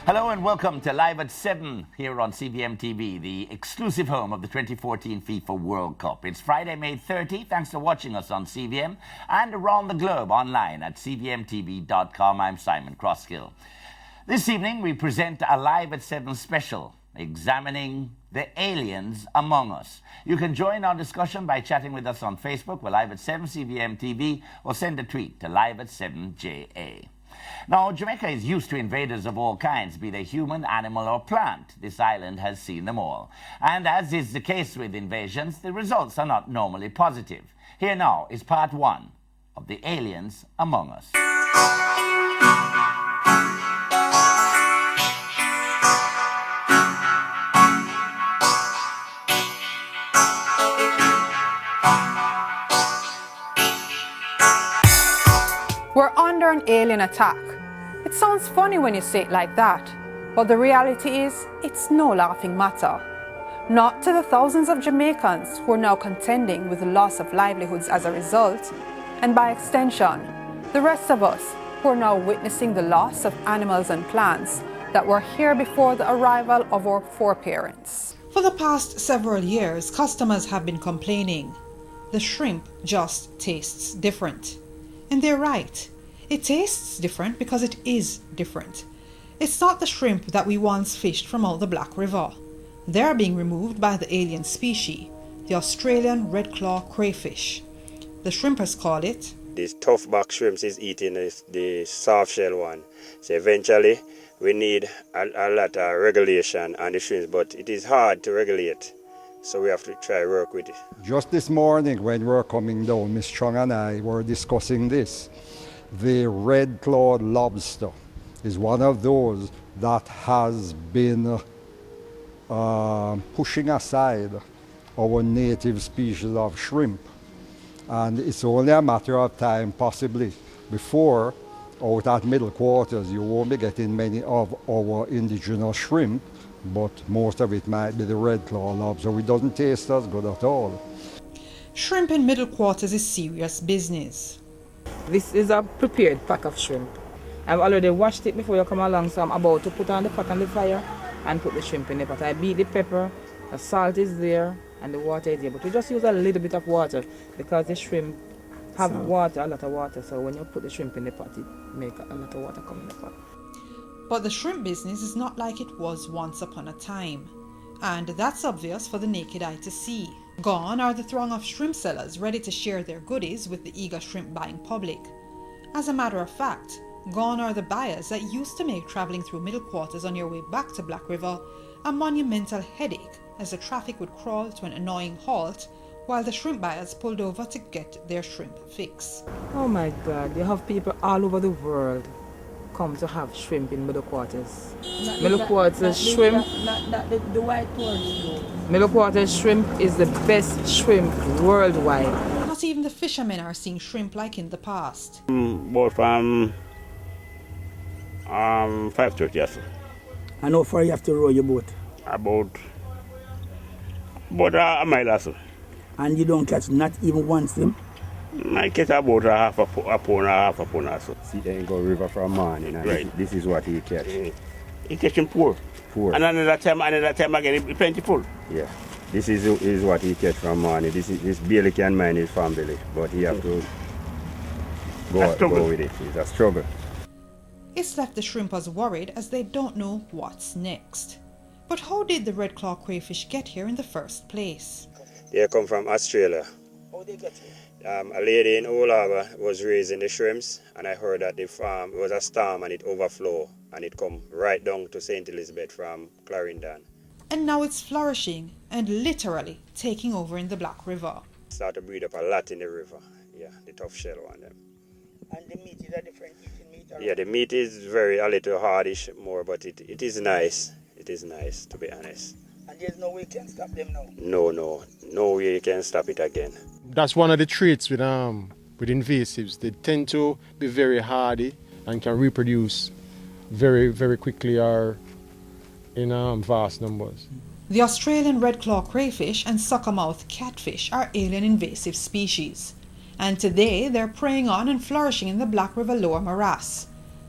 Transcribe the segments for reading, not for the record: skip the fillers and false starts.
Hello and welcome to Live at 7 here on CVM TV, the exclusive home of the 2014 FIFA World Cup. It's Friday, May 30. Thanks for watching us on CVM and around the globe online at cvmtv.com. I'm Simon Crosskill. This evening we present a Live at 7 special examining the aliens among us. You can join our discussion by chatting with us on Facebook. We're Live at 7 CVM TV, or send a tweet to Live at 7 JA. Now, Jamaica is used to invaders of all kinds, be they human, animal or plant. This island has seen them all. And as is the case with invasions, the results are not normally positive. Here now is part 1 of the aliens among us. We're under an alien attack. It sounds funny when you say it like that, but the reality is, it's no laughing matter. Not to the thousands of Jamaicans who are now contending with the loss of livelihoods as a result, and by extension, the rest of us who are now witnessing the loss of animals and plants that were here before the arrival of our foreparents. For the past several years, customers have been complaining. The shrimp just tastes different. And they're right. It tastes different because it is different. It's not the shrimp that we once fished from out the Black River. They're being removed by the alien species, the Australian red claw crayfish. The shrimpers call it. This tough back shrimps is eating the soft shell one. So eventually we need a lot of regulation on the shrimps, but it is hard to regulate. So we have to try work with it. Just this morning when we were coming down, Miss Chung and I were discussing this. The red-clawed lobster is one of those that has been pushing aside our native species of shrimp. And it's only a matter of time, possibly, before out at middle quarters you won't be getting many of our indigenous shrimp, but most of it might be the red claw lobster. It doesn't taste as good at all. Shrimp in middle quarters is serious business. This is a prepared pack of shrimp. I've already washed it before you come along, so I'm about to put on the pot on the fire and put the shrimp in the pot. I beat the pepper, the salt is there, and the water is there. But we just use a little bit of water because the shrimp have water, a lot of water. So when you put the shrimp in the pot, it makes a lot of water come in the pot. But the shrimp business is not like it was once upon a time. And that's obvious for the naked eye to see. Gone are the throng of shrimp sellers ready to share their goodies with the eager shrimp buying public. As a matter of fact, gone are the buyers that used to make traveling through middle quarters on your way back to Black River a monumental headache, as the traffic would crawl to an annoying halt while the shrimp buyers pulled over to get their shrimp fix. Oh my God, you have people all over the world come to have shrimp in middle quarters. Middle quarters shrimp. Not the white ones. Middle quarters shrimp is the best shrimp worldwide. Not even the fishermen are seeing shrimp like in the past. About from 5:30, yes. And how far you have to row your boat? About a mile or so. And you don't catch not even one shrimp? I catch about a pound or so. See, they go river from morning, and Right. this is what he catch. He catching poor. And another time again, it's plentiful. Yeah, this is what he catch from morning. This barely can mind his family, but he have to go with it. It's a struggle. It's left the shrimpers worried as they don't know what's next. But how did the red claw crayfish get here in the first place? They come from Australia. How they get here? A lady in Old Harbour was raising the shrimps, and I heard that the farm was a storm and it overflowed and it come right down to St. Elizabeth from Clarendon. And now it's flourishing and literally taking over in the Black River. Start to breed up a lot in the river. Yeah, the tough shell one them. And the meat is a different eating meat? Or Yeah, the meat is a little hardish more, but it is nice. It is nice, to be honest. And there's no way you can stop them now? No way you can stop it again. That's one of the traits with invasives. They tend to be very hardy and can reproduce very, very quickly or in vast numbers. The Australian red claw crayfish and suckermouth catfish are alien invasive species. And today they're preying on and flourishing in the Black River Lower Morass.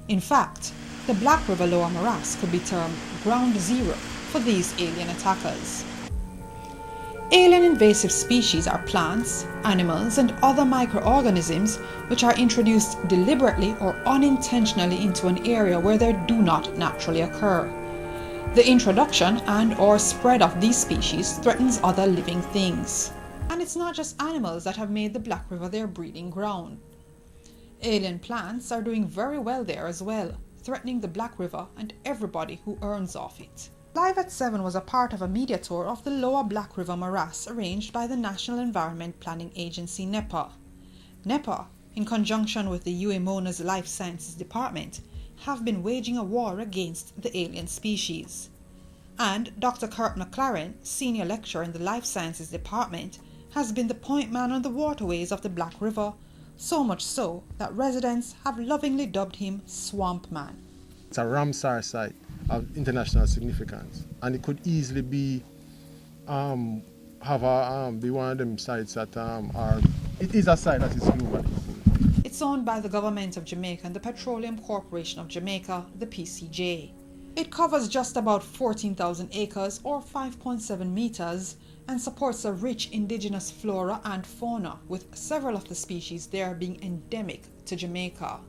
In fact, The Black River Lower Morass could be termed ground zero for these alien attackers. Alien invasive species are plants, animals, and other microorganisms which are introduced deliberately or unintentionally into an area where they do not naturally occur. The introduction and/or spread of these species threatens other living things. And it's not just animals that have made the Black River their breeding ground. Alien plants are doing very well there as well, threatening the Black River and everybody who earns off it. Live at 7 was a part of a media tour of the Lower Black River Morass arranged by the National Environment Planning Agency NEPA. NEPA, in conjunction with the UEMONA's Life Sciences Department, have been waging a war against the alien species. And Dr. Kurt McLaren, Senior Lecturer in the Life Sciences Department, has been the point man on the waterways of the Black River, so much so that residents have lovingly dubbed him Swamp Man. It's a Ramsar site of international significance, and it could easily be be one of them sites that it is a site that is global. It's owned by the government of Jamaica and the Petroleum Corporation of Jamaica, the PCJ. It covers just about 14,000 acres or 5.7 meters and supports a rich indigenous flora and fauna, with several of the species there being endemic to Jamaica.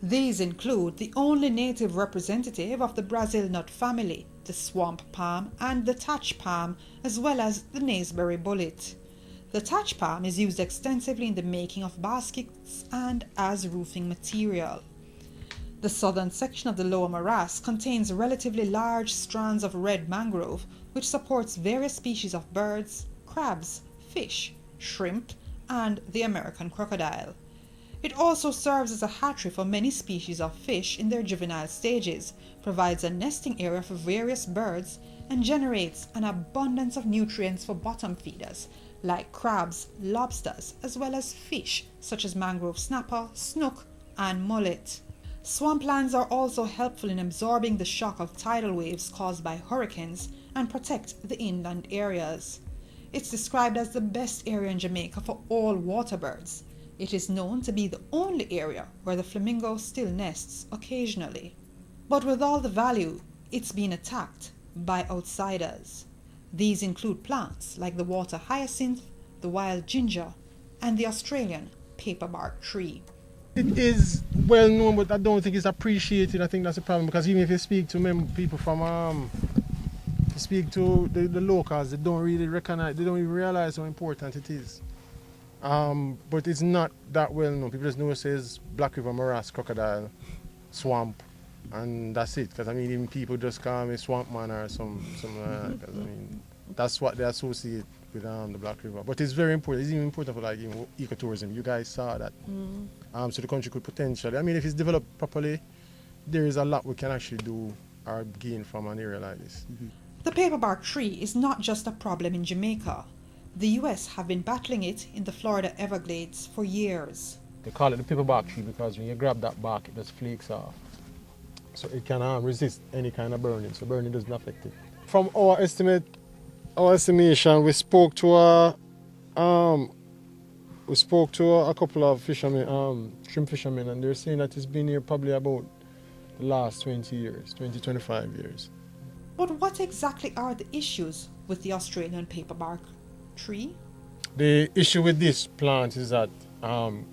These include the only native representative of the Brazil nut family, the swamp palm and the thatch palm, as well as the naseberry bullet. The thatch palm is used extensively in the making of baskets and as roofing material. The southern section of the Lower Morass contains relatively large strands of red mangrove, which supports various species of birds, crabs, fish, shrimp, and the American crocodile. It also serves as a hatchery for many species of fish in their juvenile stages, provides a nesting area for various birds, and generates an abundance of nutrients for bottom feeders like crabs, lobsters, as well as fish such as mangrove snapper, snook, and mullet. Swamplands are also helpful in absorbing the shock of tidal waves caused by hurricanes and protect the inland areas. It's described as the best area in Jamaica for all water birds. It is known to be the only area where the flamingo still nests occasionally. But with all the value, it's been attacked by outsiders. These include plants like the water hyacinth, the wild ginger, and the Australian paperbark tree. It is well known, but I don't think it's appreciated. I think that's a problem, because even if you speak to people from speak to the locals, they don't really recognize, they don't even realize how important it is. But it's not that well known. People just know it says Black River Morass, crocodile, swamp, and that's it. Because I mean, even people just call me Swamp Man or some because I mean, that's what they associate with the Black River. But it's very important. It's even important for like even ecotourism. You guys saw that. So the country could potentially, I mean, if it's developed properly, there is a lot we can actually do or gain from an area like this. The paperbark tree is not just a problem in Jamaica. The US have been battling it in the Florida Everglades for years. They call it the paperbark tree because when you grab that bark, it just flakes off. So it can resist any kind of burning, so burning doesn't affect it. From our estimation, we spoke to a couple of fishermen, shrimp fishermen, and they're saying that it's been here probably about the last 20 years, 25 years. But what exactly are the issues with the Australian paperbark tree? The issue with this plant is that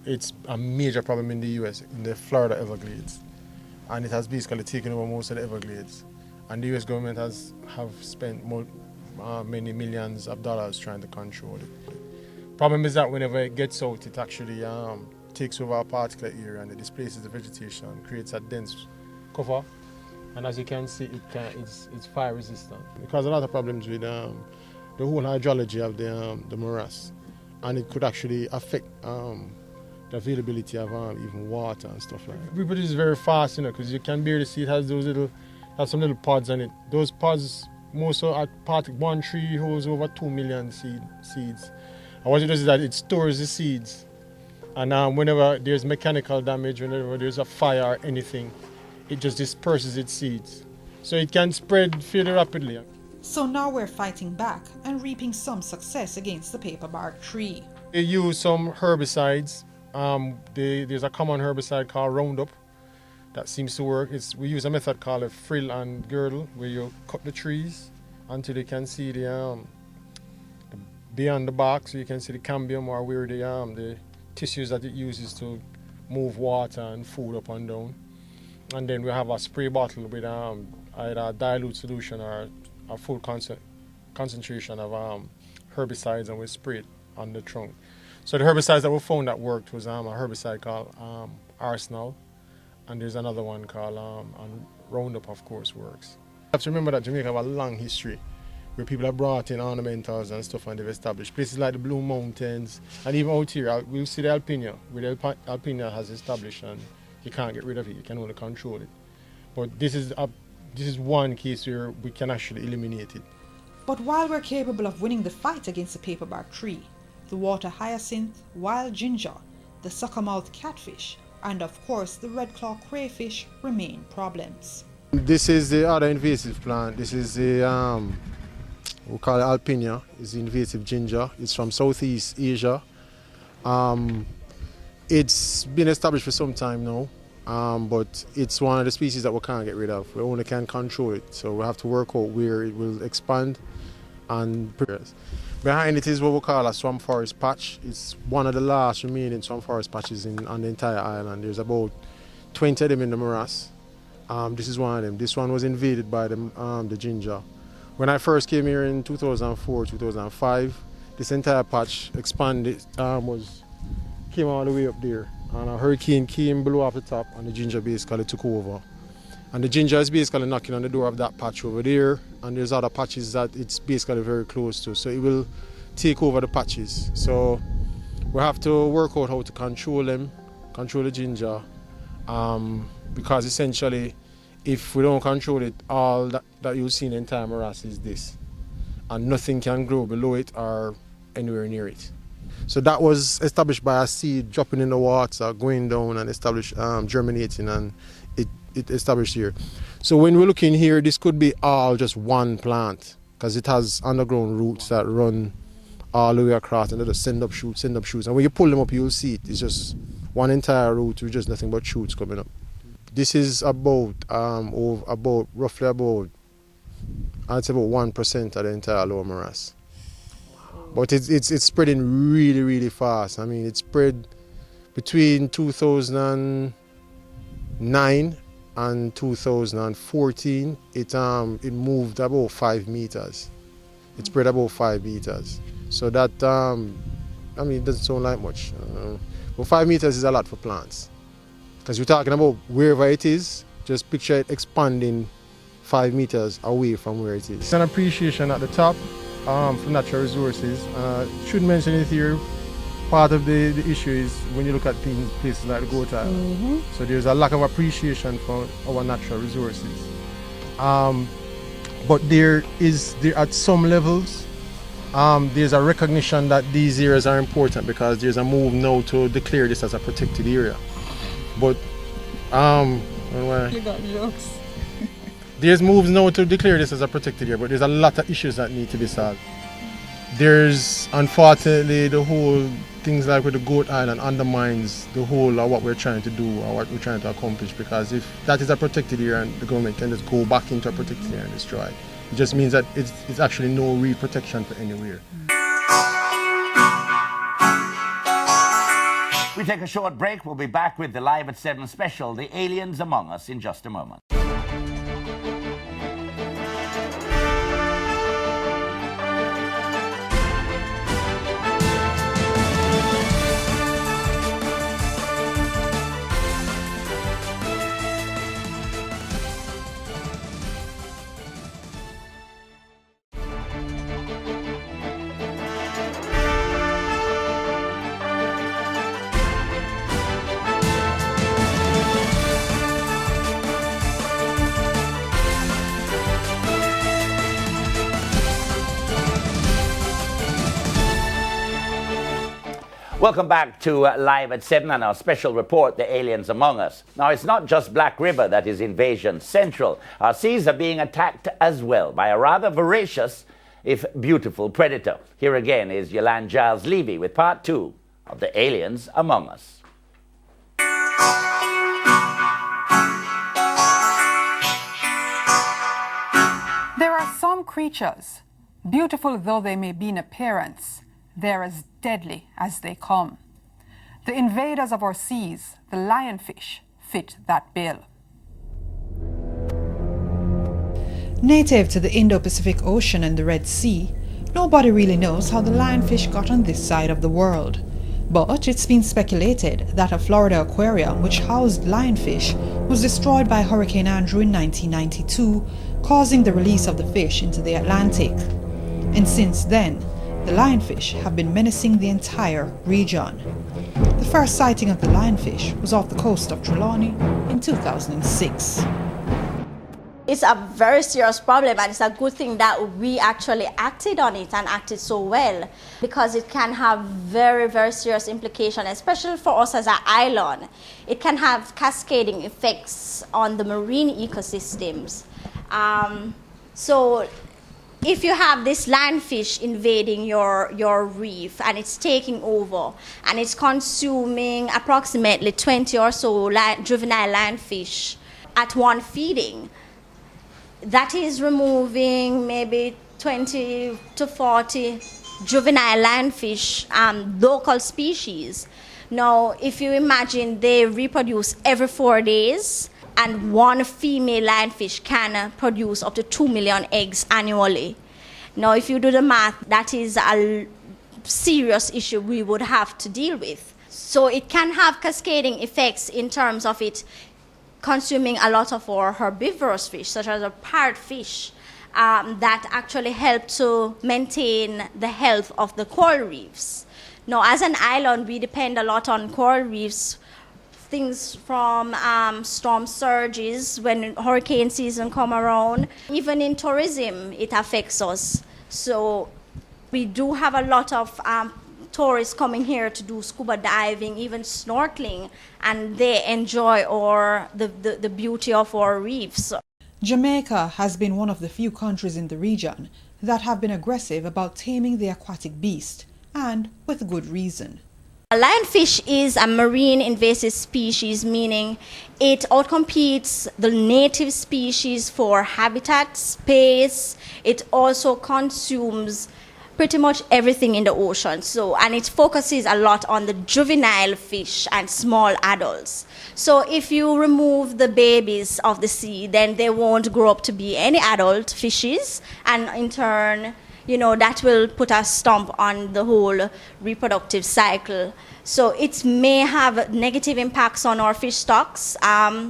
it's a major problem in the US, in the Florida Everglades. And it has basically taken over most of the Everglades. And the US government have spent many millions of dollars trying to control it. Problem is that whenever it gets out, it actually takes over a particular area and it displaces the vegetation, creates a dense cover. And as you can see, it's fire resistant. It causes a lot of problems with the whole hydrology of the morass. And it could actually affect the availability of even water and stuff like that. Reproduces very fast, because you can barely see it has some little pods on it. Those pods, most of one tree holds over 2 million seeds. And what it does is that it stores the seeds. And whenever there's mechanical damage, whenever there's a fire or anything, it just disperses its seeds. So it can spread fairly rapidly. So now we're fighting back and reaping some success against the paperbark tree. They use some herbicides. There's a common herbicide called Roundup, that seems to work. We use a method called a frill and girdle, where you cut the trees until you can see the beyond the bark, so you can see the cambium, or where the tissues that it uses to move water and food up and down. And then we have a spray bottle with either a dilute solution or a full concentration of herbicides, and we spray it on the trunk. So the herbicides that we found that worked was a herbicide called Arsenal, and there's another one called and Roundup, of course, works. You have to remember that Jamaica have a long history where people have brought in ornamentals and stuff, and they've established places like the Blue Mountains, and even out here we'll see the Alpinia, where the Alpinia has established, and you can't get rid of it, you can only control it. But this is one case where we can actually eliminate it. But while we're capable of winning the fight against the paperbark tree, the water hyacinth, wild ginger, the suckermouth catfish, and of course the red claw crayfish remain problems. This is the other invasive plant. This is the we call it Alpinia. It's the invasive ginger. It's from Southeast Asia. It's been established for some time now, but it's one of the species that we can't get rid of. We only can control it, so we have to work out where it will expand and progress. Behind it is what we call a swamp forest patch. It's one of the last remaining swamp forest patches on the entire island. There's about 20 of them in the morass. This is one of them. This one was invaded by the ginger. When I first came here in 2004, 2005, this entire patch expanded, came all the way up there. And a hurricane came, blew off the top, and the ginger basically took over. And the ginger is basically knocking on the door of that patch over there, and there's other patches that it's basically very close to, so it will take over the patches. So we have to work out how to control them, control the ginger, because essentially if we don't control it, all that you'll see in the entire morass is this, and nothing can grow below it or anywhere near it. So that was established by a seed dropping in the water, going down and established, germinating, and it established here. So when we're looking here, this could be all just one plant, because it has underground roots that run all the way across, and they just send up shoots. And when you pull them up, you'll see it. It's just one entire root with just nothing but shoots coming up. This is roughly about, I'd say about 1% of the entire lower morass. But it's spreading really, really fast. I mean, it spread between 2009 and 2014. It moved about 5 meters. It spread about 5 meters. So that, I mean, it doesn't sound like much. But 5 meters is a lot for plants. Because you're talking about wherever it is, just picture it expanding 5 meters away from where it is. It's an appreciation at the top for natural resources. Should mention it here, part of the issue is when you look at places like the Goat Island. So there's a lack of appreciation for our natural resources. But there at some levels, there's a recognition that these areas are important, because there's a move now to declare this as a protected area. But You got jokes. there's moves now to declare this as a protected area, but there's a lot of issues that need to be solved. There's unfortunately the whole things like with the Goat Island undermines the whole of what we're trying to do or what we're trying to accomplish, because if that is a protected area and the government can just go back into a protected area and destroy it, it just means that it's actually no real protection for anywhere. We take a short break. We'll be back with the Live at 7 special, The Aliens Among Us, in just a moment. Welcome back to Live at 7 and our special report, The Aliens Among Us. Now, it's not just Black River that is invasion central. Our seas are being attacked as well by a rather voracious, if beautiful, predator. Here again is Yolande Gyles Levy with part 2 of The Aliens Among Us. creatures. Beautiful though they may be in appearance, they're as deadly as they come. The invaders of our seas, the lionfish, fit that bill. Native to the Indo-Pacific Ocean and the Red Sea, nobody really knows how the lionfish got on this side of the world. But it's been speculated that a Florida aquarium which housed lionfish was destroyed by Hurricane Andrew in 1992, causing the release of the fish into the Atlantic. And since then, the lionfish have been menacing the entire region. The first sighting of the lionfish was off the coast of Trelawney in 2006. It's a very serious problem, and it's a good thing that we actually acted on it and acted so well, because it can have very, very serious implications, especially for us as an island. It can have cascading effects on the marine ecosystems. So if you have this lionfish invading your reef and it's taking over and it's consuming approximately 20 or so juvenile lionfish at one feeding, that is removing maybe 20 to 40 juvenile lionfish, local species. Now, if you imagine they reproduce every 4 days, and one female lionfish can produce up to 2 million eggs annually. Now, if you do the math, that is a serious issue we would have to deal with. So it can have cascading effects in terms of it consuming a lot of our herbivorous fish, such as a parrotfish, that actually help to maintain the health of the coral reefs. Now, as an island, we depend a lot on coral reefs, things from storm surges when hurricane season come around. Even in tourism, it affects us. So we do have a lot of tourists coming here to do scuba diving, even snorkeling, and they enjoy the beauty of our reefs. Jamaica has been one of the few countries in the region that have been aggressive about taming the aquatic beast, and with good reason. A lionfish is a marine invasive species, meaning it outcompetes the native species for habitat, space. It also consumes pretty much everything in the ocean. And it focuses a lot on the juvenile fish and small adults. So if you remove the babies of the sea, then they won't grow up to be any adult fishes, and in turn, that will put a stump on the whole reproductive cycle. So it may have negative impacts on our fish stocks,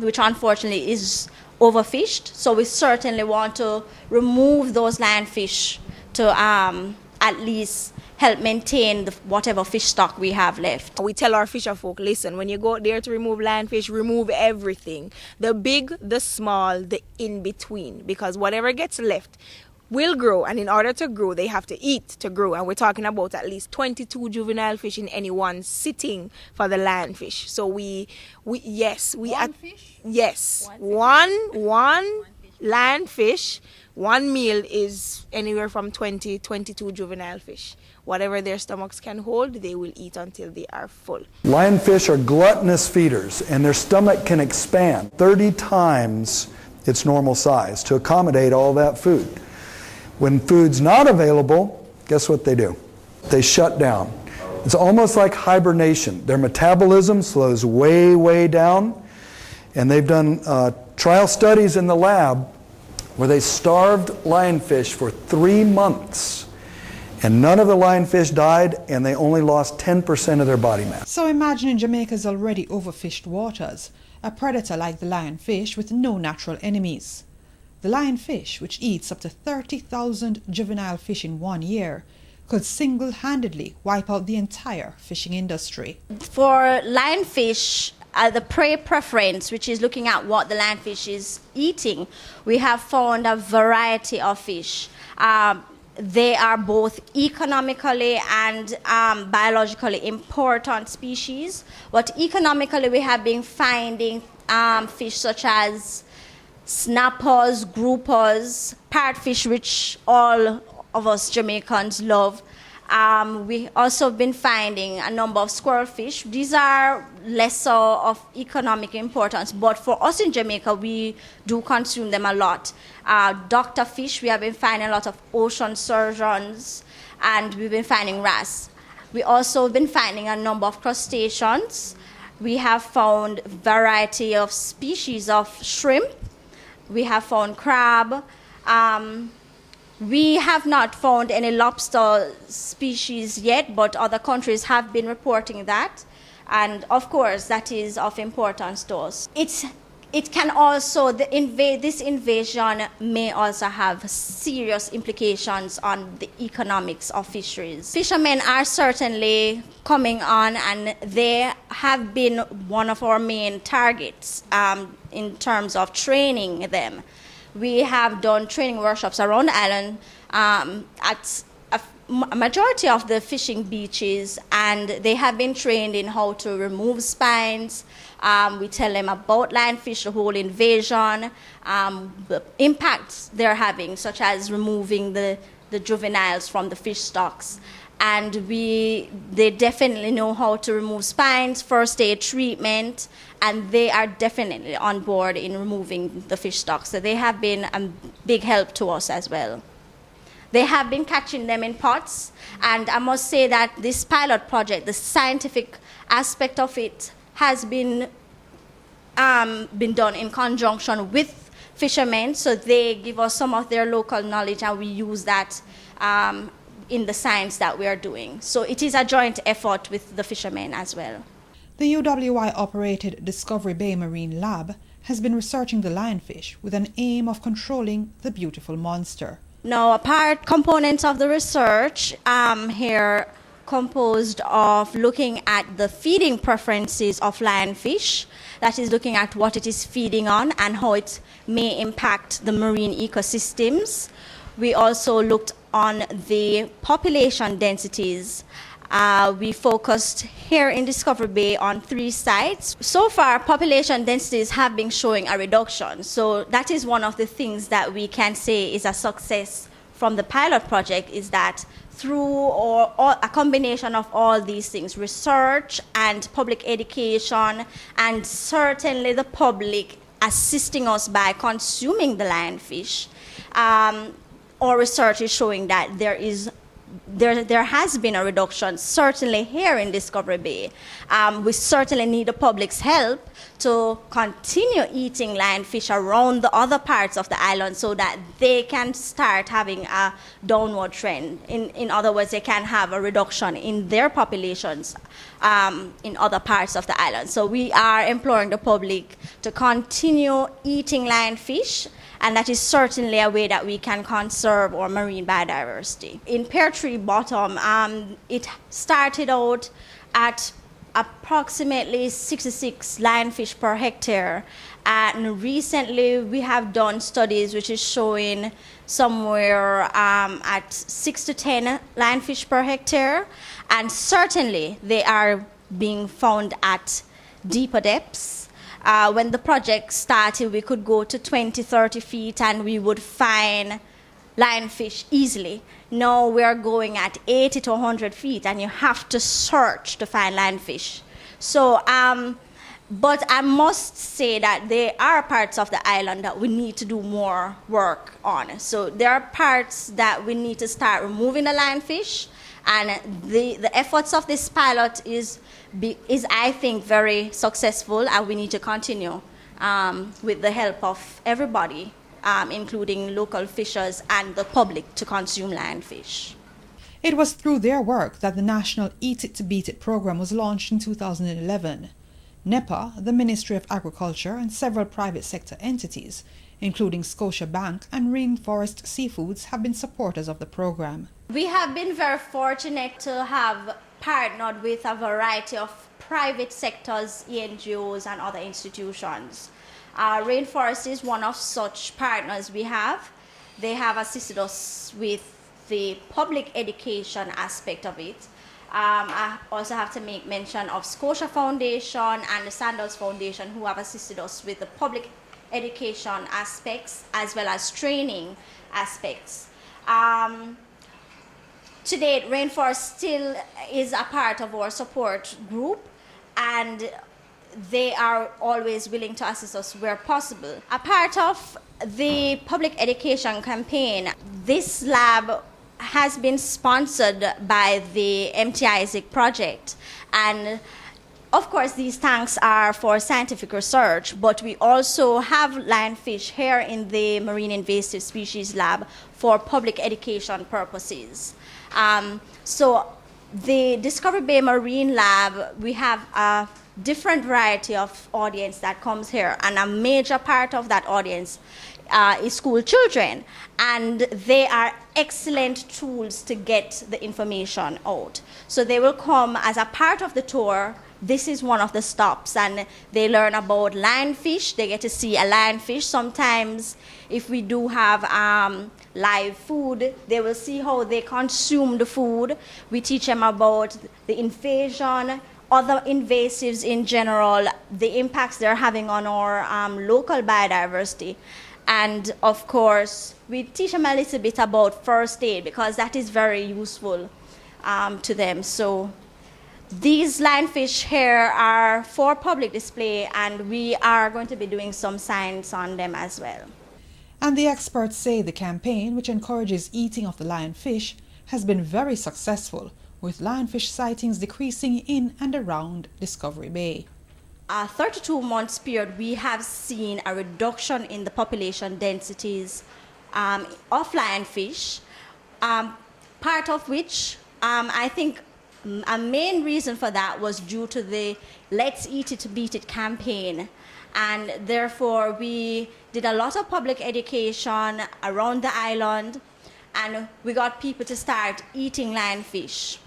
which unfortunately is overfished. So we certainly want to remove those lionfish to at least help maintain whatever fish stock we have left. We tell our fisher folk, listen, when you go out there to remove lionfish, remove everything. The big, the small, the in-between, because whatever gets left will grow, and in order to grow, they have to eat to grow. And we're talking about at least 22 juvenile fish in any one sitting for the lionfish. So one lionfish, one meal is anywhere from 20, 22 juvenile fish. Whatever their stomachs can hold, they will eat until they are full. Lionfish are gluttonous feeders, and their stomach can expand 30 times its normal size to accommodate all that food. When food's not available, guess what they do? They shut down. It's almost like hibernation. Their metabolism slows way, way down, and they've done trial studies in the lab where they starved lionfish for 3 months, and none of the lionfish died, and they only lost 10% of their body mass. So imagine in Jamaica's already overfished waters, a predator like the lionfish with no natural enemies. The lionfish, which eats up to 30,000 juvenile fish in 1 year, could single-handedly wipe out the entire fishing industry. For lionfish, the prey preference, which is looking at what the lionfish is eating, we have found a variety of fish. They are both economically and biologically important species. But economically, we have been finding fish such as snappers, groupers, parrotfish, which all of us Jamaicans love, We also been finding a number of squirrelfish. These are lesser of economic importance, but for us in Jamaica, we do consume them a lot. Doctor fish, we have been finding a lot of ocean sturgeons, and we've been finding wrasse. We also been finding a number of crustaceans. We have found a variety of species of shrimp. We have found crab. We have not found any lobster species yet, but other countries have been reporting that. And of course, that is of importance to us. It can also, this invasion may also have serious implications on the economics of fisheries. Fishermen are certainly coming on, and they have been one of our main targets in terms of training them. We have done training workshops around the island at a majority of the fishing beaches, and they have been trained in how to remove spines. We tell them about lionfish, the whole invasion, the impacts they're having, such as removing the juveniles from the fish stocks. And they definitely know how to remove spines, first aid treatment, and they are definitely on board in removing the fish stocks. So they have been a big help to us as well. They have been catching them in pots, and I must say that this pilot project, the scientific aspect of it, has been done in conjunction with fishermen, so they give us some of their local knowledge, and we use that in the science that we are doing. So it is a joint effort with the fishermen as well. The UWI-operated Discovery Bay Marine Lab has been researching the lionfish with an aim of controlling the beautiful monster. Now, a component of the research here composed of looking at the feeding preferences of lionfish, that is looking at what it is feeding on and how it may impact the marine ecosystems. We also looked on the population densities. We focused here in Discovery Bay on 3 sites. So far, population densities have been showing a reduction. So that is one of the things that we can say is a success from the pilot project, is that through a combination of all these things, research and public education, and certainly the public assisting us by consuming the lionfish, our research is showing that there has been a reduction, certainly here in Discovery Bay. We certainly need the public's help to continue eating lionfish around the other parts of the island so that they can start having a downward trend. In other words, they can have a reduction in their populations in other parts of the island. So we are imploring the public to continue eating lionfish, and that is certainly a way that we can conserve our marine biodiversity. In Pear Tree Bottom, it started out at approximately 66 lionfish per hectare, and recently we have done studies which is showing somewhere at 6 to 10 lionfish per hectare, and certainly they are being found at deeper depths. When the project started, we could go to 20, 30 feet and we would find lionfish easily. Now we're going at 80 to 100 feet and you have to search to find lionfish. So, but I must say that there are parts of the island that we need to do more work on. So there are parts that we need to start removing the lionfish, and the efforts of this pilot is I think very successful, and we need to continue with the help of everybody, including local fishers and the public, to consume lionfish. It was through their work that the National Eat It to Beat It program was launched in 2011. NEPA, the Ministry of Agriculture, and several private sector entities, including Scotiabank and Rainforest Seafoods, have been supporters of the program. We have been very fortunate to have partnered with a variety of private sectors, NGOs, and other institutions. Rainforest is one of such partners we have. They have assisted us with the public education aspect of it. I also have to make mention of Scotia Foundation and the Sandals Foundation, who have assisted us with the public education aspects as well as training aspects. To date, Rainforest still is a part of our support group, and they are always willing to assist us where possible. A part of the public education campaign, this lab has been sponsored by the MT Isaac project, and of course these tanks are for scientific research, but we also have lionfish here in the Marine Invasive Species Lab for public education purposes. So the Discovery Bay Marine Lab, we have a different variety of audience that comes here, and a major part of that audience is school children, and they are excellent tools to get the information out. So they will come as a part of the tour. This is one of the stops, and they learn about lionfish. They get to see a lionfish. Sometimes if we do have live food, they will see how they consume the food. We teach them about the invasion, other invasives in general, the impacts they're having on our local biodiversity. And of course, we teach them a little bit about first aid, because that is very useful to them. So these lionfish here are for public display, and we are going to be doing some science on them as well. And the experts say the campaign, which encourages eating of the lionfish, has been very successful, with lionfish sightings decreasing in and around Discovery Bay. 32 months period, we have seen a reduction in the population densities of lionfish, part of which I think a main reason for that was due to the Let's Eat It, Beat It campaign. And therefore, we did a lot of public education around the island, and we got people to start eating lionfish.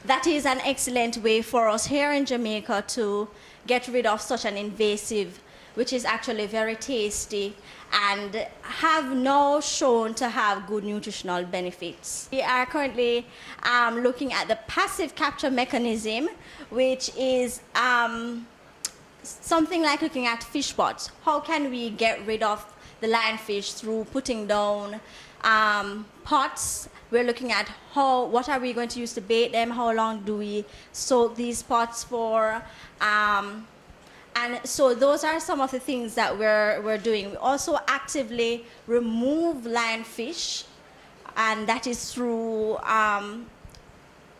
That is an excellent way for us here in Jamaica to get rid of such an invasive, which is actually very tasty and have now shown to have good nutritional benefits. We are currently looking at the passive capture mechanism, which is something like looking at fish pots. How can we get rid of the lionfish through putting down pots? We're looking at what are we going to use to bait them, how long do we soak these pots for, and so those are some of the things that we're doing. We also actively remove lionfish, and that is through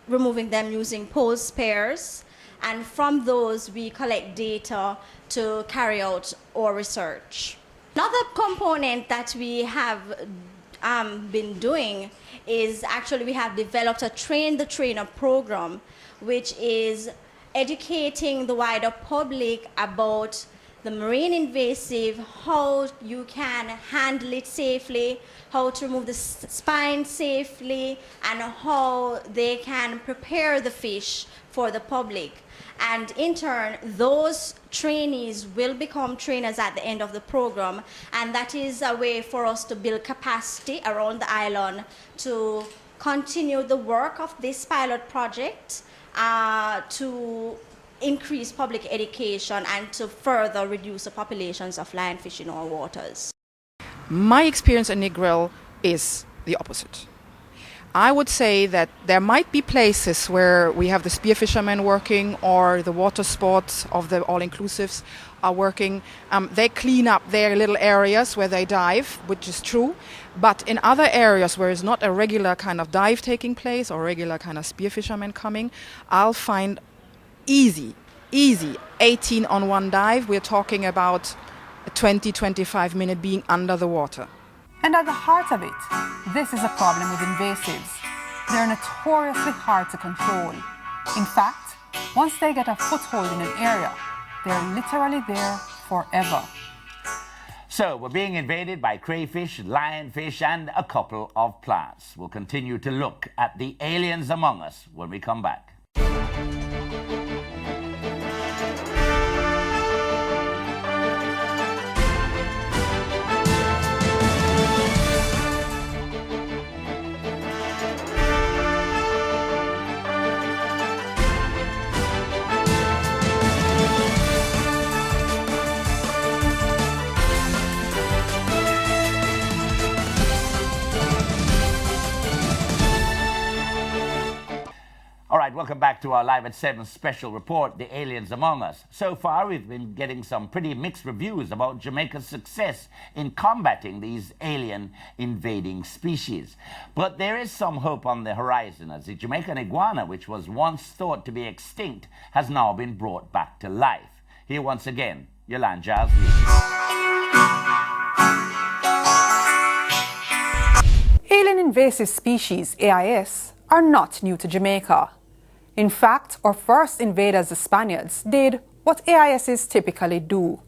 removing them using pole spares, and from those we collect data to carry out our research. Another component that we have been doing is actually we have developed a Train the Trainer program, which is educating the wider public about the marine invasive, how you can handle it safely, how to remove the spine safely, and how they can prepare the fish for the public. And in turn, those trainees will become trainers at the end of the program, and that is a way for us to build capacity around the island to continue the work of this pilot project, to increase public education and to further reduce the populations of lionfish in our waters. My experience in Negril is the opposite. I would say that there might be places where we have the spear fishermen working, or the water sports of the all-inclusives are working. They clean up their little areas where they dive, which is true. But in other areas where it's not a regular kind of dive taking place or regular kind of spear fishermen coming, I'll find easy 18 on one dive. We're talking about a 20-25 minute being under the water. And at the heart of it, this is a problem with invasives. They're notoriously hard to control. In fact, once they get a foothold in an area, they're literally there forever. So we're being invaded by crayfish, lionfish, and a couple of plants. We'll continue to look at the aliens among us when we come back. right, welcome back to our Live at 7 special report, The Aliens Among Us. So far, we've been getting some pretty mixed reviews about Jamaica's success in combating these alien invading species. But there is some hope on the horizon, as the Jamaican iguana, which was once thought to be extinct, has now been brought back to life. Here once again, Yolande Gyles Levy. Alien invasive species, AIS, are not new to Jamaica. In fact, our first invaders, the Spaniards, did what AISs typically do.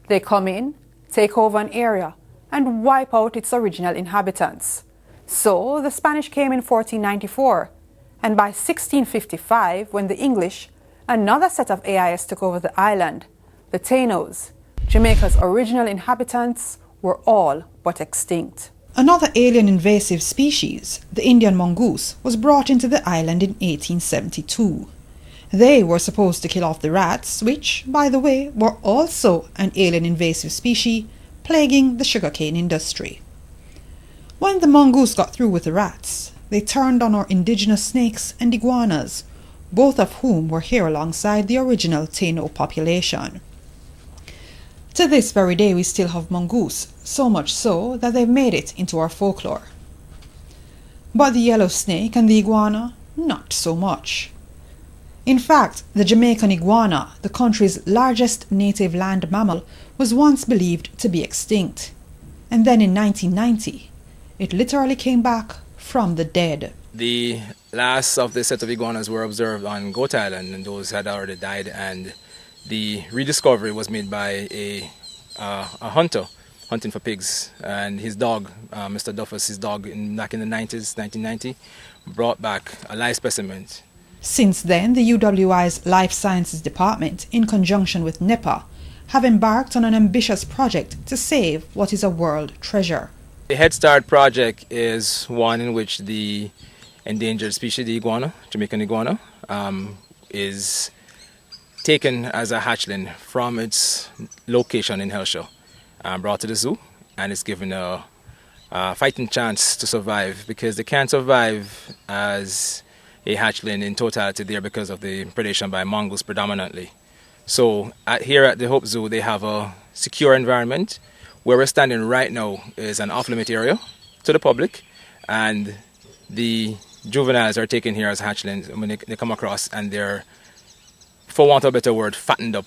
They come in, take over an area, and wipe out its original inhabitants. So the Spanish came in 1494, and by 1655, when the English, another set of AIS took over the island, the Tainos, Jamaica's original inhabitants, were all but extinct. Another alien invasive species, the Indian mongoose, was brought into the island in 1872. They were supposed to kill off the rats, which, by the way, were also an alien invasive species plaguing the sugarcane industry. When the mongoose got through with the rats, they turned on our indigenous snakes and iguanas, both of whom were here alongside the original Taino population. To this very day we still have mongoose, so much so that they've made it into our folklore. But the yellow snake and the iguana, not so much. In fact, the Jamaican iguana, the country's largest native land mammal, was once believed to be extinct. And then in 1990, it literally came back from the dead. The last of the set of iguanas were observed on Goat Island, and those had already died, and the rediscovery was made by a hunter hunting for pigs, and his dog, Mr. Duffus, his dog, back in the 90s, 1990, brought back a live specimen. Since then, the UWI's Life Sciences Department, in conjunction with NEPA, have embarked on an ambitious project to save what is a world treasure. The Head Start project is one in which the endangered species, the iguana, Jamaican iguana, is taken as a hatchling from its location in Hellshire, brought to the zoo, and is given a fighting chance to survive, because they can't survive as a hatchling in totality there because of the predation by mongoose predominantly. So here at the Hope Zoo, they have a secure environment. Where we're standing right now is an off-limit area to the public, and the juveniles are taken here as hatchlings when they come across, and they're, for want of a better word, fattened up,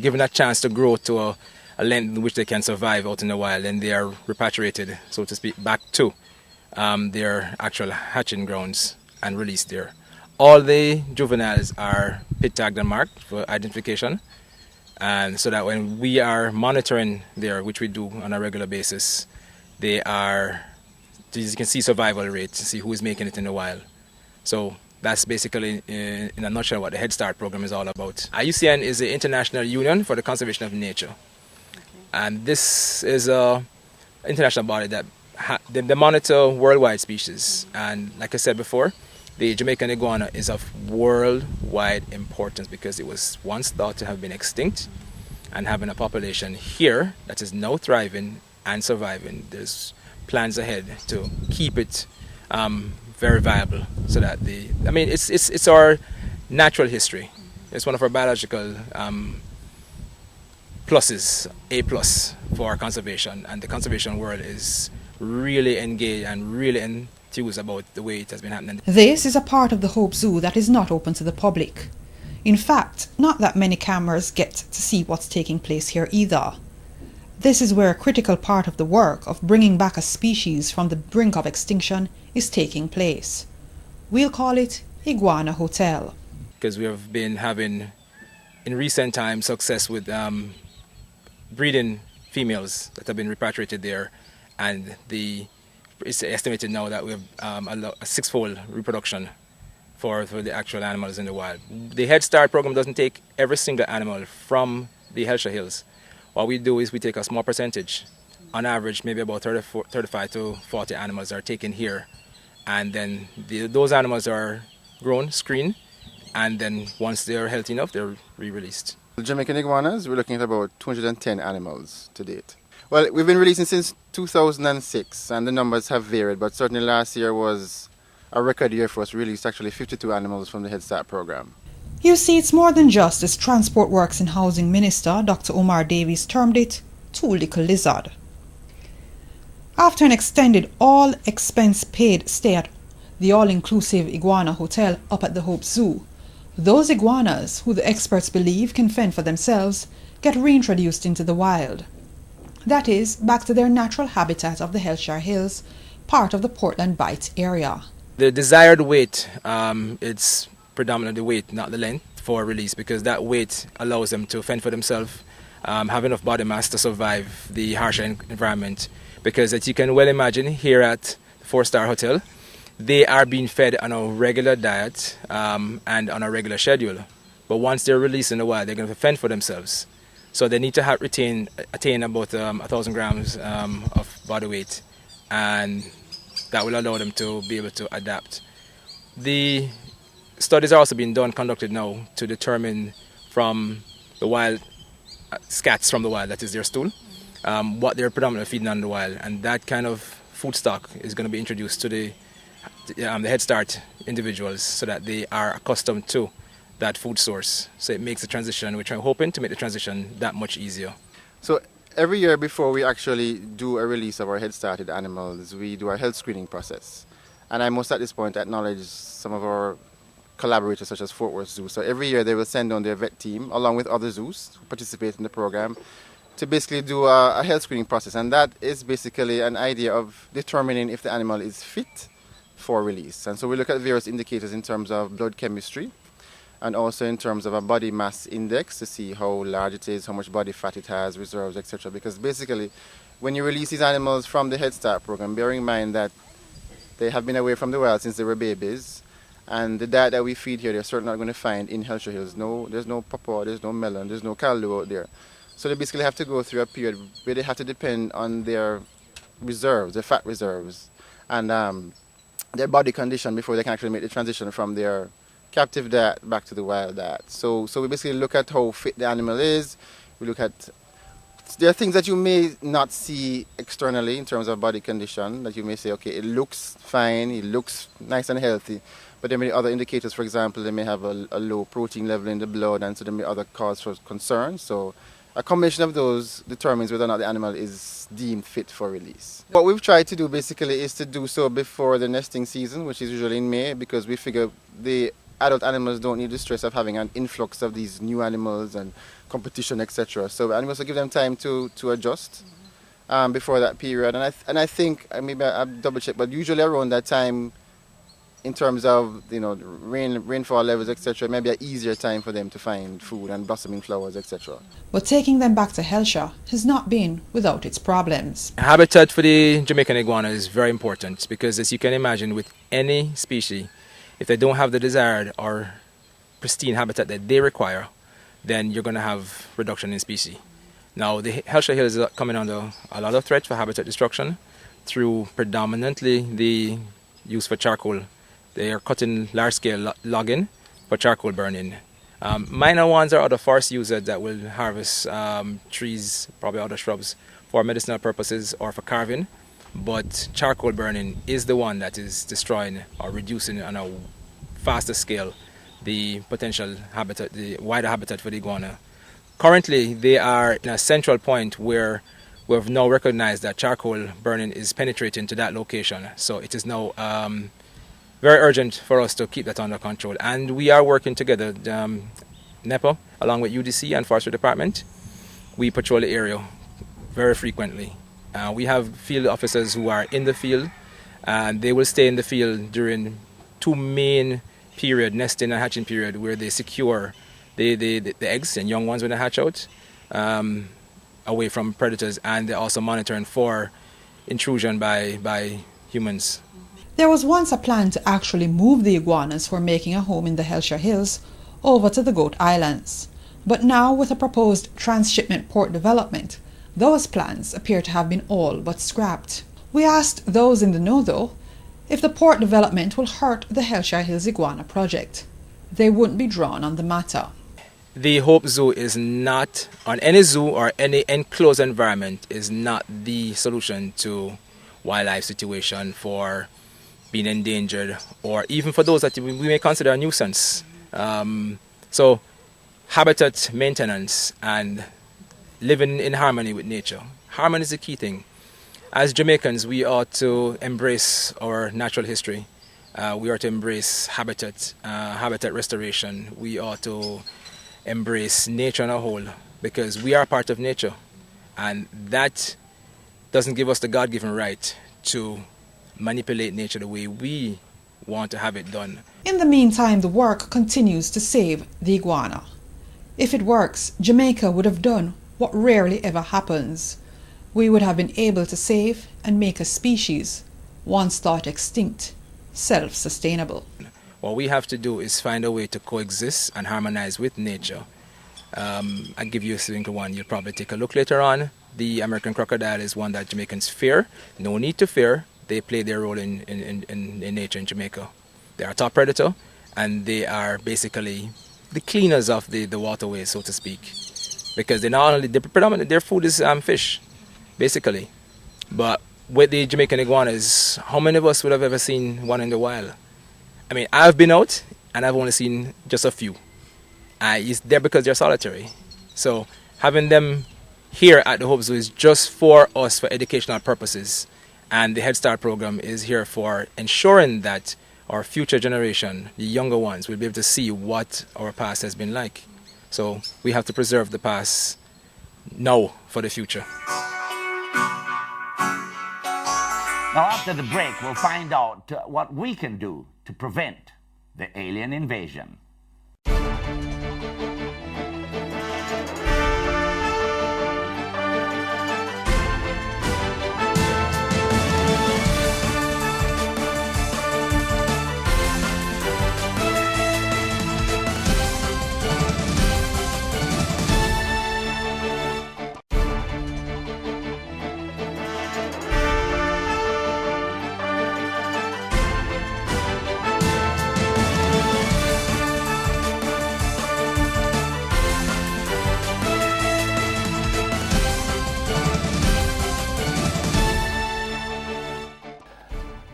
given a chance to grow to a length in which they can survive out in the wild, and they are repatriated, so to speak, back to their actual hatching grounds and released there. All the juveniles are pit tagged and marked for identification, and so that when we are monitoring there, which we do on a regular basis, they are, you can see survival rates, see who is making it in the wild. So that's basically, in a nutshell, what the Head Start program is all about. IUCN is the International Union for the Conservation of Nature. And this is an international body that they monitor worldwide species. And like I said before, the Jamaican iguana is of worldwide importance because it was once thought to have been extinct, and having a population here that is now thriving and surviving. There's plans ahead to keep it very viable, so that it's our natural history. It's one of our biological pluses, A+ for our conservation, and the conservation world is really engaged and really enthused about the way it has been happening. This is a part of the Hope Zoo that is not open to the public. In fact, not that many cameras get to see what's taking place here either. This is where a critical part of the work of bringing back a species from the brink of extinction is taking place. We'll call it Iguana Hotel. Because we have been having, in recent times, success with breeding females that have been repatriated there, and it's estimated now that we have a six-fold reproduction for the actual animals in the wild. The Head Start program doesn't take every single animal from the Hellshire Hills. What we do is we take a small percentage. On average, maybe about 35 to 40 animals are taken here, and then those animals are grown, screened, and then once they're healthy enough, they're re-released. The Jamaican iguanas, we're looking at about 210 animals to date. Well, we've been releasing since 2006, and the numbers have varied, but certainly last year was a record year for us. We released actually 52 animals from the Head Start program. You see, it's more than just, as Transport Works and Housing Minister Dr. Omar Davies termed it, too little lizard. After an extended all-expense-paid stay at the all-inclusive iguana hotel up at the Hope Zoo, those iguanas, who the experts believe can fend for themselves, get reintroduced into the wild. That is, back to their natural habitat of the Hellshire Hills, part of the Portland Bight area. The desired weight, it's predominantly the weight, not the length, for release, because that weight allows them to fend for themselves, have enough body mass to survive the harsher environment. Because as you can well imagine, here at the 4-star hotel, they are being fed on a regular diet and on a regular schedule. But once they're released in the wild, they're going to fend for themselves. So they need to attain about 1,000 grams of body weight, and that will allow them to be able to adapt. The studies are also being conducted now to determine from the wild scats from the wild, that is their stool, what they're predominantly feeding on the wild, and that kind of food stock is going to be introduced to the Head Start individuals so that they are accustomed to that food source. So it makes the transition, which I'm hoping to make the transition that much easier. So every year before we actually do a release of our Head Started animals, we do our health screening process. And I must at this point acknowledge some of our collaborators such as Fort Worth Zoo. So every year they will send on their vet team along with other zoos who participate in the program to basically do a health screening process. And that is basically an idea of determining if the animal is fit for release. And so we look at various indicators in terms of blood chemistry and also in terms of a body mass index to see how large it is, how much body fat it has, reserves, etc. Because basically when you release these animals from the Head Start program, bear in mind that they have been away from the wild since they were babies, and the diet that we feed here, they're certainly not going to find in Hellshire Hills. There's no pawpaw, there's no melon, there's no caldo out there. So they basically have to go through a period where they have to depend on their reserves, their fat reserves, and their body condition before they can actually make the transition from their captive diet back to the wild diet. So we basically look at how fit the animal is. We look at, there are things that you may not see externally in terms of body condition, that you may say, okay, it looks fine, it looks nice and healthy, but there may be other indicators. For example, they may have a low protein level in the blood, and so there may be other cause for concern. So a combination of those determines whether or not the animal is deemed fit for release. What we've tried to do basically is to do so before the nesting season, which is usually in May, because we figure the adult animals don't need the stress of having an influx of these new animals and competition, etc. So animals will give them time to adjust before that period. And I think, maybe I'll double check, but usually around that time, in terms of rainfall levels, etc., maybe an easier time for them to find food and blossoming flowers, etc. But taking them back to Hellshire has not been without its problems. Habitat for the Jamaican iguana is very important because, as you can imagine, with any species, if they don't have the desired or pristine habitat that they require, then you're going to have reduction in species. Now, the Hellshire Hills is coming under a lot of threat for habitat destruction through predominantly the use for charcoal. They are cutting large-scale logging for charcoal burning. Minor ones are other forest users that will harvest trees, probably other shrubs, for medicinal purposes or for carving. But charcoal burning is the one that is destroying or reducing on a faster scale the potential habitat, the wider habitat for the iguana. Currently, they are in a central point where we have now recognized that charcoal burning is penetrating to that location. So it is now very urgent for us to keep that under control. And we are working together, NEPA, along with UDC and Forestry Department. We patrol the area very frequently. We have field officers who are in the field, and they will stay in the field during two main periods, nesting and hatching period, where they secure the eggs and young ones when they hatch out away from predators, and they're also monitoring for intrusion by humans. There was once a plan to actually move the iguanas who are making a home in the Hellshire Hills over to the Goat Islands. But now, with a proposed transshipment port development, those plans appear to have been all but scrapped. We asked those in the know, though, if the port development will hurt the Hellshire Hills Iguana project. They wouldn't be drawn on the matter. The Hope Zoo is not, on any zoo or any enclosed environment, is not the solution to wildlife situation for being endangered, or even for those that we may consider a nuisance. So habitat maintenance and living in harmony with nature. Harmony is the key thing. As Jamaicans, we ought to embrace our natural history. We ought to embrace habitat restoration. We ought to embrace nature on a whole, because we are part of nature, and that doesn't give us the God-given right to manipulate nature the way we want to have it done. In the meantime, the work continues to save the iguana. If it works, Jamaica would have done what rarely ever happens. We would have been able to save and make a species, once thought extinct, self-sustainable. What we have to do is find a way to coexist and harmonize with nature. I'll give you a simple one. You'll probably take a look later on. The American crocodile is one that Jamaicans fear. No need to fear. They play their role in nature in Jamaica. They are a top predator, and they are basically the cleaners of the waterways, so to speak. Because they not only, their food is fish, basically. But with the Jamaican iguanas, how many of us would have ever seen one in the wild? I mean, I've been out, and I've only seen just a few. It's there because they're solitary. So having them here at the Hope Zoo is just for us for educational purposes. And the Head Start program is here for ensuring that our future generation, the younger ones, will be able to see what our past has been like. So we have to preserve the past now for the future. Now, after the break, we'll find out what we can do to prevent the alien invasion.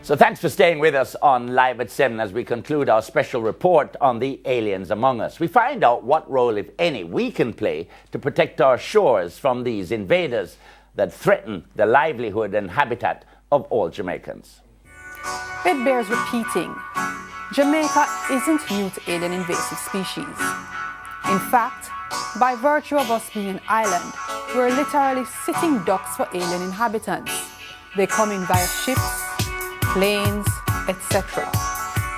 So thanks for staying with us on Live at 7 as we conclude our special report on the aliens among us. We find out what role, if any, we can play to protect our shores from these invaders that threaten the livelihood and habitat of all Jamaicans. It bears repeating. Jamaica isn't new to alien invasive species. In fact, by virtue of us being an island, we're literally sitting ducks for alien inhabitants. They come in via ships, planes, etc.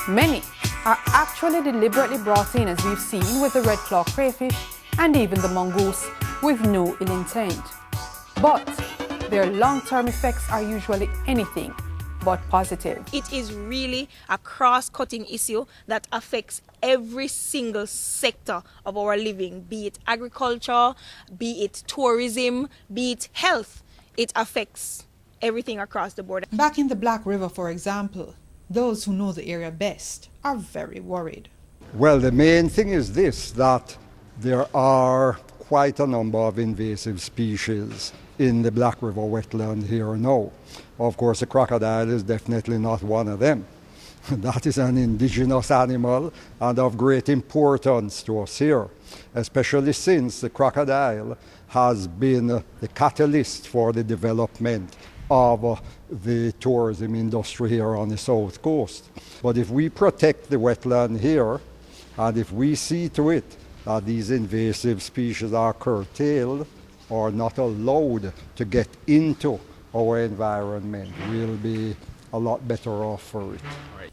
Many are actually deliberately brought in, as we've seen with the red claw crayfish and even the mongoose, with no ill intent. But their long-term effects are usually anything but positive. It is really a cross-cutting issue that affects every single sector of our living, be it agriculture, be it tourism, be it health. It affects everything across the board. Back in the Black River, for example, those who know the area best are very worried. Well, the main thing is this, that there are quite a number of invasive species in the Black River wetland here now. Of course, the crocodile is definitely not one of them. That is an indigenous animal and of great importance to us here, especially since the crocodile has been the catalyst for the development of the tourism industry here on the south coast. But if we protect the wetland here, and if we see to it that these invasive species are curtailed or not allowed to get into our environment, we'll be a lot better off for it.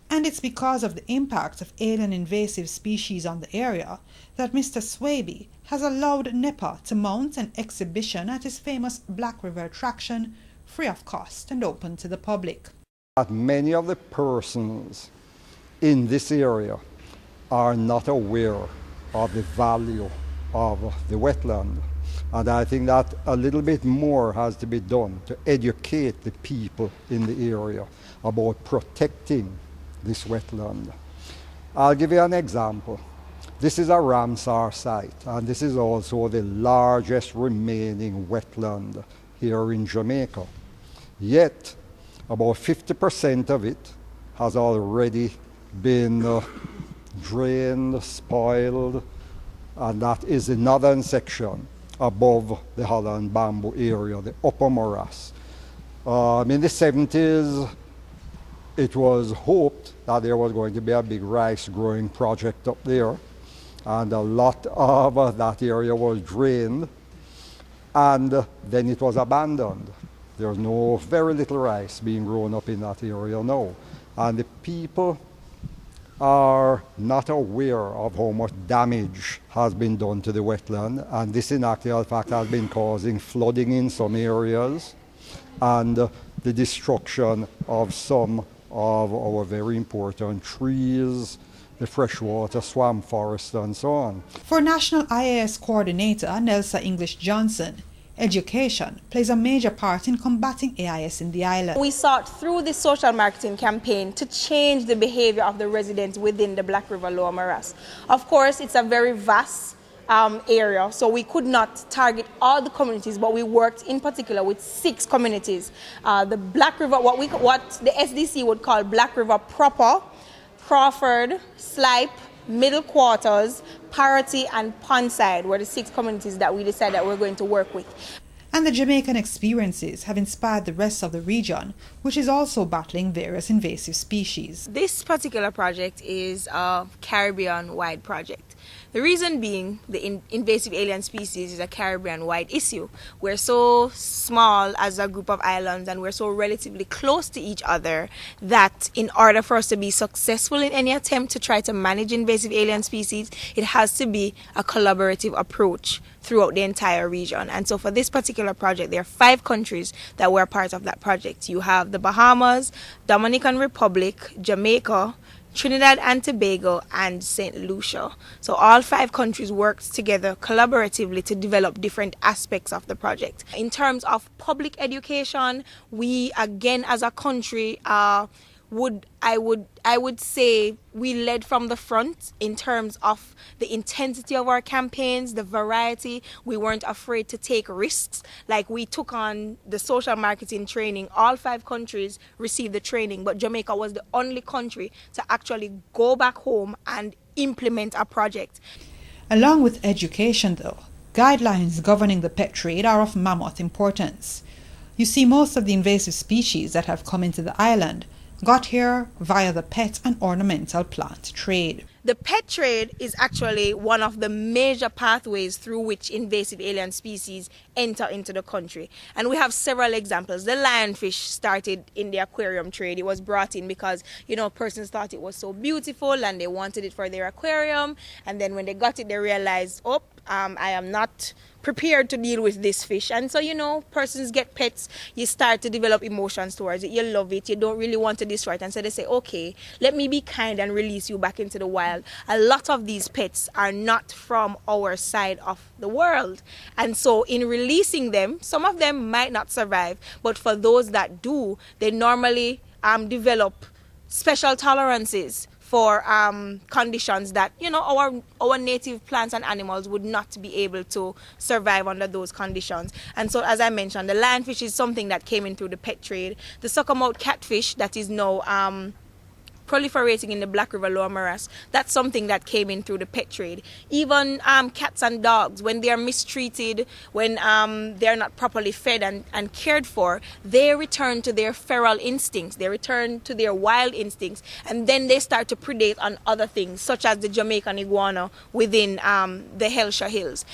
And it's because of the impact of alien invasive species on the area that Mr. Swaby has allowed NEPA to mount an exhibition at his famous Black River attraction, free of cost and open to the public. Many of the persons in this area are not aware of the value of the wetland. And I think that a little bit more has to be done to educate the people in the area about protecting this wetland. I'll give you an example. This is a Ramsar site, and this is also the largest remaining wetland here in Jamaica. Yet, about 50% of it has already been drained, spoiled, and that is the northern section above the Holland bamboo area, the upper morass. In the 70s, it was hoped that there was going to be a big rice growing project up there, and a lot of that area was drained, and then it was abandoned. There's very little rice being grown up in that area now, and the people are not aware of how much damage has been done to the wetland, and this in actual fact has been causing flooding in some areas and the destruction of some of our very important trees, the freshwater swamp forest, and so on. For National IAS Coordinator Nelsa English Johnson, education plays a major part in combating AIS in the island. We sought through this social marketing campaign to change the behavior of the residents within the Black River Lower Morass. Of course, it's a very vast area, so we could not target all the communities, but we worked in particular with 6 communities. The Black River, what the SDC would call Black River proper, Crawford, Slipe, Middle Quarters, Parity, and Pondside were the 6 communities that we decided that we're going to work with. And the Jamaican experiences have inspired the rest of the region, which is also battling various invasive species. This particular project is a Caribbean-wide project. The reason being, the invasive alien species is a Caribbean-wide issue. We're so small as a group of islands, and we're so relatively close to each other that in order for us to be successful in any attempt to try to manage invasive alien species, it has to be a collaborative approach throughout the entire region. And so for this particular project, there are 5 countries that were part of that project. You have the Bahamas, Dominican Republic, Jamaica, Trinidad and Tobago, and St. Lucia. So all 5 countries worked together collaboratively to develop different aspects of the project. In terms of public education, we again as a country I would say we led from the front in terms of the intensity of our campaigns, the variety. We weren't afraid to take risks. Like we took on the social marketing training. All 5 countries received the training, but Jamaica was the only country to actually go back home and implement a project. Along with education though, guidelines governing the pet trade are of mammoth importance. You see, most of the invasive species that have come into the island got here via the pet and ornamental plant trade. The pet trade is actually one of the major pathways through which invasive alien species enter into the country. And we have several examples. The lionfish started in the aquarium trade. It was brought in because, persons thought it was so beautiful and they wanted it for their aquarium. And then when they got it, they realized, I am not prepared to deal with this fish. And so, persons get pets, you start to develop emotions towards it. You love it, you don't really want to destroy it. And so they say, okay, let me be kind and release you back into the wild. A lot of these pets are not from our side of the world. And so in releasing them, some of them might not survive. But for those that do, they normally develop special tolerances for conditions that our native plants and animals would not be able to survive under those conditions. And so, as I mentioned, the lionfish is something that came in through the pet trade. The sucker-mouth catfish that is now proliferating in the Black River Lower Morass, that's something that came in through the pet trade. Even cats and dogs, when they are mistreated, when they're not properly fed and cared for, they return to their feral instincts, they return to their wild instincts, and then they start to predate on other things, such as the Jamaican iguana within the Hellshire Hills.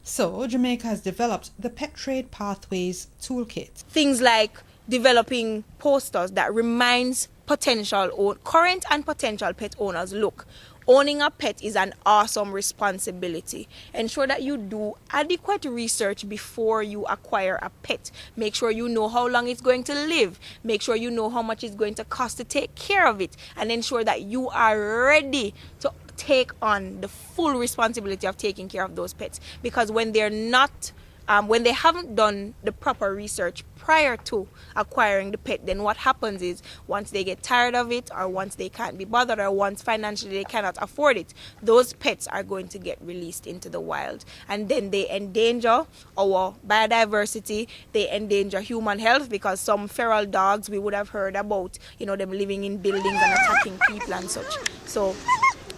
So Jamaica has developed the Pet Trade Pathways Toolkit. Things like developing posters that reminds current and potential pet owners, look, owning a pet is an awesome responsibility. Ensure that you do adequate research before you acquire a pet. Make sure you know how long it's going to live. Make sure you know how much it's going to cost to take care of it. And ensure that you are ready to take on the full responsibility of taking care of those pets. Because when they're not when they haven't done the proper research prior to acquiring the pet, then what happens is once they get tired of it, or once they can't be bothered, or once financially they cannot afford it, those pets are going to get released into the wild, and then they endanger our biodiversity, they endanger human health, because some feral dogs we would have heard about, you know, them living in buildings and attacking people and such. So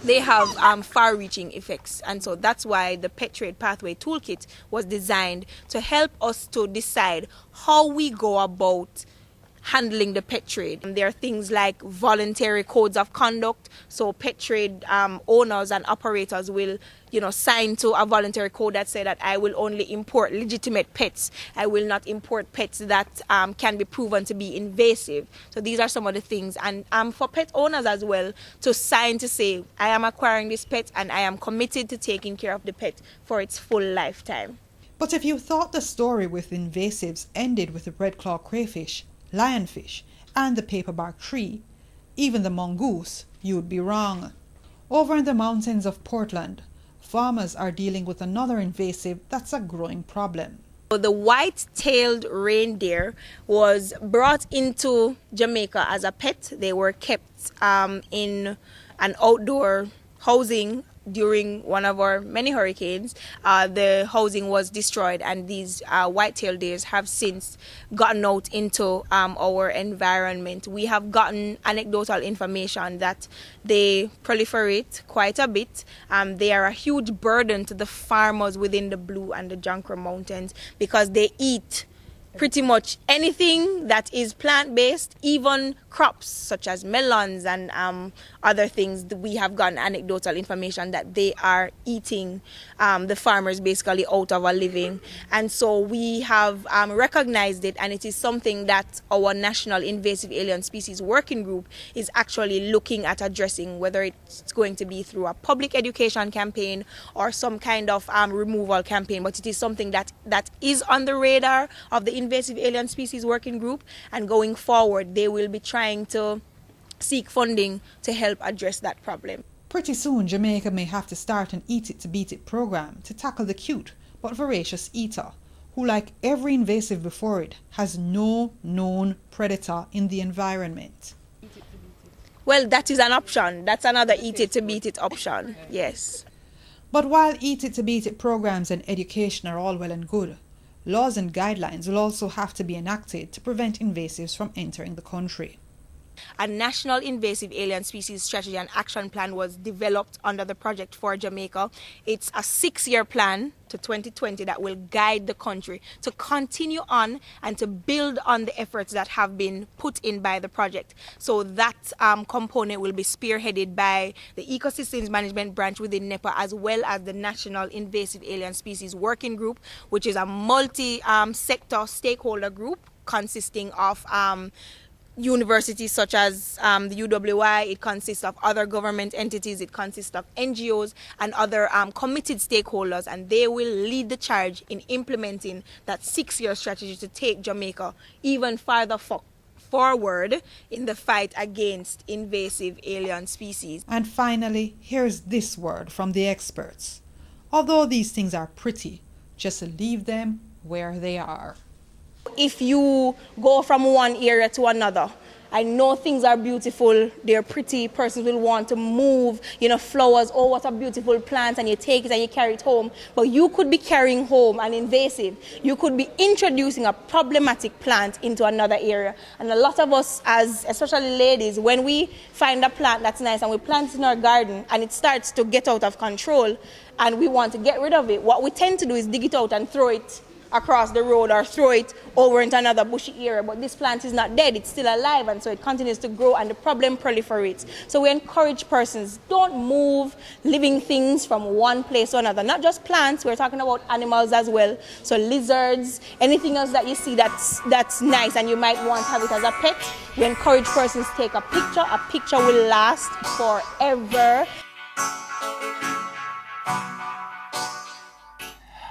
they have far-reaching effects, and so that's why the Pet Trade Pathway Toolkit was designed to help us to decide how we go about handling the pet trade. And there are things like voluntary codes of conduct, so pet trade owners and operators will, you know, sign to a voluntary code that say that I will only import legitimate pets. I will not import pets that can be proven to be invasive. So these are some of the things. And for pet owners as well to sign to say, I am acquiring this pet and I am committed to taking care of the pet for its full lifetime. But if you thought the story with invasives ended with the red claw crayfish, lionfish, and the paperbark tree, even the mongoose, you'd be wrong. Over in the mountains of Portland, farmers are dealing with another invasive that's a growing problem. The white-tailed reindeer was brought into Jamaica as a pet. They were kept in an outdoor housing during one of our many hurricanes. The housing was destroyed, and these white-tailed deers have since gotten out into our environment. We have gotten anecdotal information that they proliferate quite a bit. They are a huge burden to the farmers within the Blue and the Jonkra Mountains because they eat pretty much anything that is plant-based, even crops such as melons and other things. We have gotten anecdotal information that they are eating the farmers basically out of a living. And so we have recognized it, and it is something that our National Invasive Alien Species Working Group is actually looking at addressing, whether it's going to be through a public education campaign or some kind of removal campaign. But it is something that is on the radar of the Invasive Alien Species Working Group, and going forward they will be trying to seek funding to help address that problem. Pretty soon Jamaica may have to start an Eat It to Beat It program to tackle the cute but voracious eater, who, like every invasive before it, has no known predator in the environment. Well, that is an option. That's another Eat It to Beat It option, yes. But while Eat It to Beat It programs and education are all well and good, laws and guidelines will also have to be enacted to prevent invasives from entering the country. A National Invasive Alien Species Strategy and Action Plan was developed under the Project for Jamaica. It's a 6-year plan to 2020 that will guide the country to continue on and to build on the efforts that have been put in by the project. So that component will be spearheaded by the Ecosystems Management Branch within NEPA, as well as the National Invasive Alien Species Working Group, which is a multi-sector stakeholder group consisting of universities such as the UWI. It consists of other government entities, it consists of NGOs and other committed stakeholders, and they will lead the charge in implementing that 6-year strategy to take Jamaica even farther forward in the fight against invasive alien species. And finally, here's this word from the experts. Although these things are pretty, just leave them where they are. If you go from one area to another, I know things are beautiful, they're pretty, persons will want to move, flowers, oh what a beautiful plant, and you take it and you carry it home. But you could be carrying home an invasive. You could be introducing a problematic plant into another area. And a lot of us, especially ladies, when we find a plant that's nice and we plant it in our garden and it starts to get out of control and we want to get rid of it, what we tend to do is dig it out and throw it across the road or throw it over into another bushy area. But this plant is not dead, it's still alive, and so it continues to grow and the problem proliferates. So we encourage persons, don't move living things from one place to another. Not just plants, we're talking about animals as well. So lizards, anything else that you see that's nice and you might want to have it as a pet, we encourage persons to take a picture. A picture will last forever.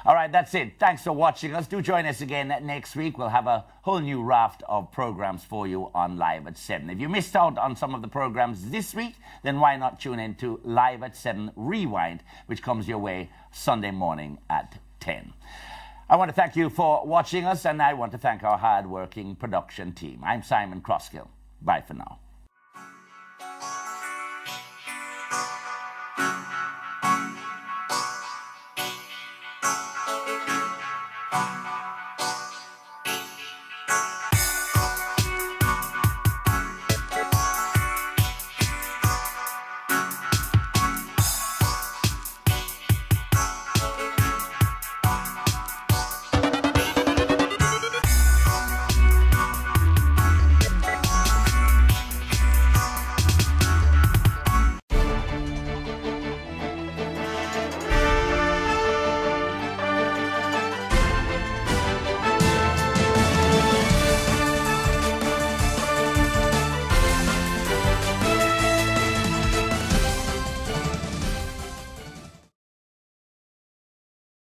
All right, that's it. Thanks for watching us. Do join us again next week. We'll have a whole new raft of programs for you on Live at 7. If you missed out on some of the programs this week, then why not tune in to Live at 7 Rewind, which comes your way Sunday morning at 10. I want to thank you for watching us, and I want to thank our hard-working production team. I'm Simon Croskill. Bye for now.